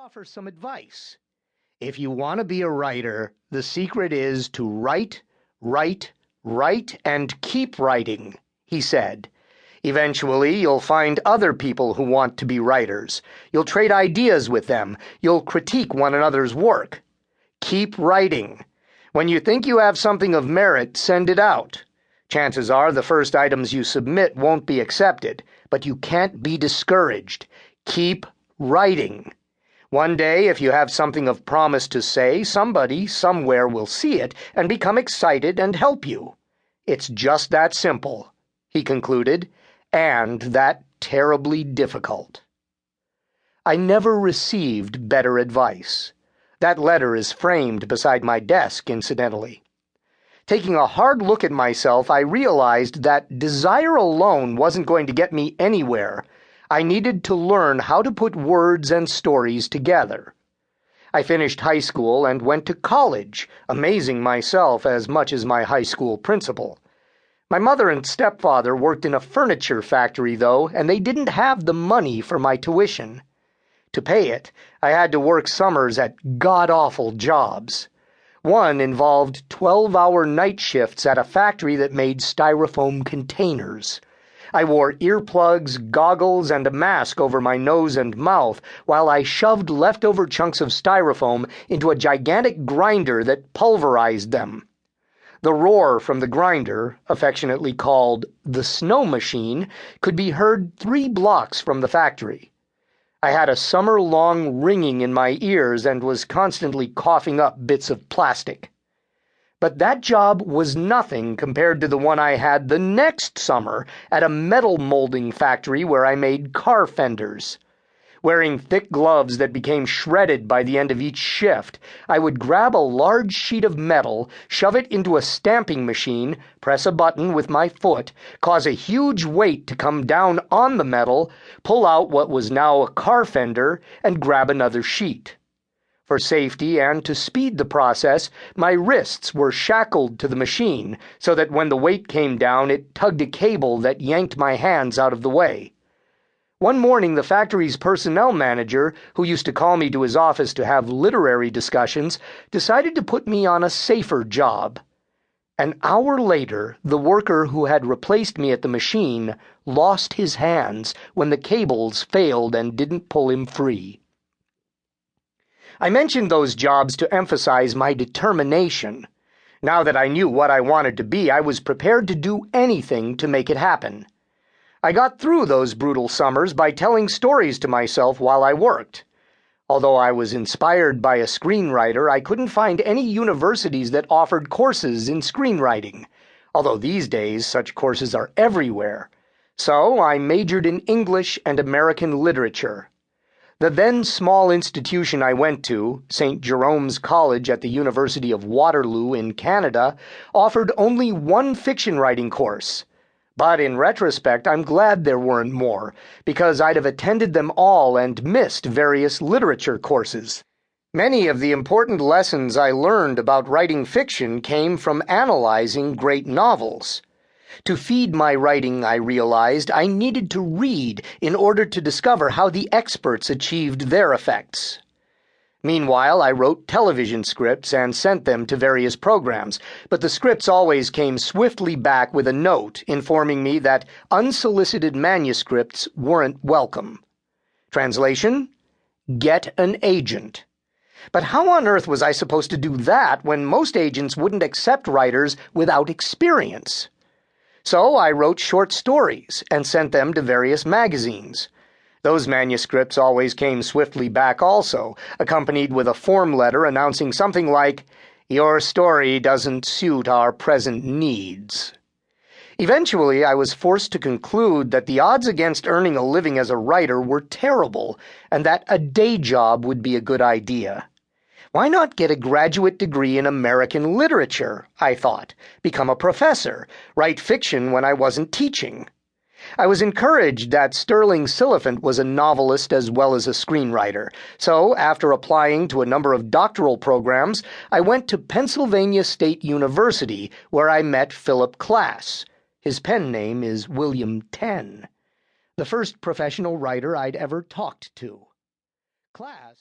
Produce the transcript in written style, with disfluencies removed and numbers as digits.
offer some advice. If you want to be a writer, the secret is to write, write, write, and keep writing, he said. Eventually, you'll find other people who want to be writers. You'll trade ideas with them. You'll critique one another's work. Keep writing. When you think you have something of merit, send it out. Chances are the first items you submit won't be accepted, but you can't be discouraged. Keep writing. One day, if you have something of promise to say, somebody somewhere will see it and become excited and help you. It's just that simple, he concluded, and that terribly difficult. I never received better advice. That letter is framed beside my desk, incidentally. Taking a hard look at myself, I realized that desire alone wasn't going to get me anywhere. I needed to learn how to put words and stories together. I finished high school and went to college, amazing myself as much as my high school principal. My mother and stepfather worked in a furniture factory, though, and they didn't have the money for my tuition. To pay it, I had to work summers at god-awful jobs. One involved 12-hour night shifts at a factory that made styrofoam containers. I wore earplugs, goggles, and a mask over my nose and mouth while I shoved leftover chunks of styrofoam into a gigantic grinder that pulverized them. The roar from the grinder, affectionately called the snow machine, could be heard 3 blocks from the factory. I had a summer-long ringing in my ears and was constantly coughing up bits of plastic. But that job was nothing compared to the one I had the next summer at a metal molding factory where I made car fenders. Wearing thick gloves that became shredded by the end of each shift, I would grab a large sheet of metal, shove it into a stamping machine, press a button with my foot, cause a huge weight to come down on the metal, pull out what was now a car fender, and grab another sheet. For safety and to speed the process, my wrists were shackled to the machine so that when the weight came down, it tugged a cable that yanked my hands out of the way. One morning, the factory's personnel manager, who used to call me to his office to have literary discussions, decided to put me on a safer job. An hour later, the worker who had replaced me at the machine lost his hands when the cables failed and didn't pull him free. I mentioned those jobs to emphasize my determination. Now that I knew what I wanted to be, I was prepared to do anything to make it happen. I got through those brutal summers by telling stories to myself while I worked. Although I was inspired by a screenwriter, I couldn't find any universities that offered courses in screenwriting, although these days such courses are everywhere. So I majored in English and American literature. The then small institution I went to, St. Jerome's College at the University of Waterloo in Canada, offered only one fiction writing course. But in retrospect, I'm glad there weren't more, because I'd have attended them all and missed various literature courses. Many of the important lessons I learned about writing fiction came from analyzing great novels. To feed my writing, I realized I needed to read in order to discover how the experts achieved their effects. Meanwhile, I wrote television scripts and sent them to various programs, but the scripts always came swiftly back with a note informing me that unsolicited manuscripts weren't welcome. Translation: get an agent. But how on earth was I supposed to do that when most agents wouldn't accept writers without experience? So I wrote short stories and sent them to various magazines. Those manuscripts always came swiftly back also, accompanied with a form letter announcing something like, "Your story doesn't suit our present needs." Eventually, I was forced to conclude that the odds against earning a living as a writer were terrible, and that a day job would be a good idea. Why not get a graduate degree in American literature, I thought, become a professor, write fiction when I wasn't teaching? I was encouraged that Sterling Siliphant was a novelist as well as a screenwriter, so after applying to a number of doctoral programs, I went to Pennsylvania State University, where I met Philip Klass. His pen name is William Tenn, the first professional writer I'd ever talked to. Klass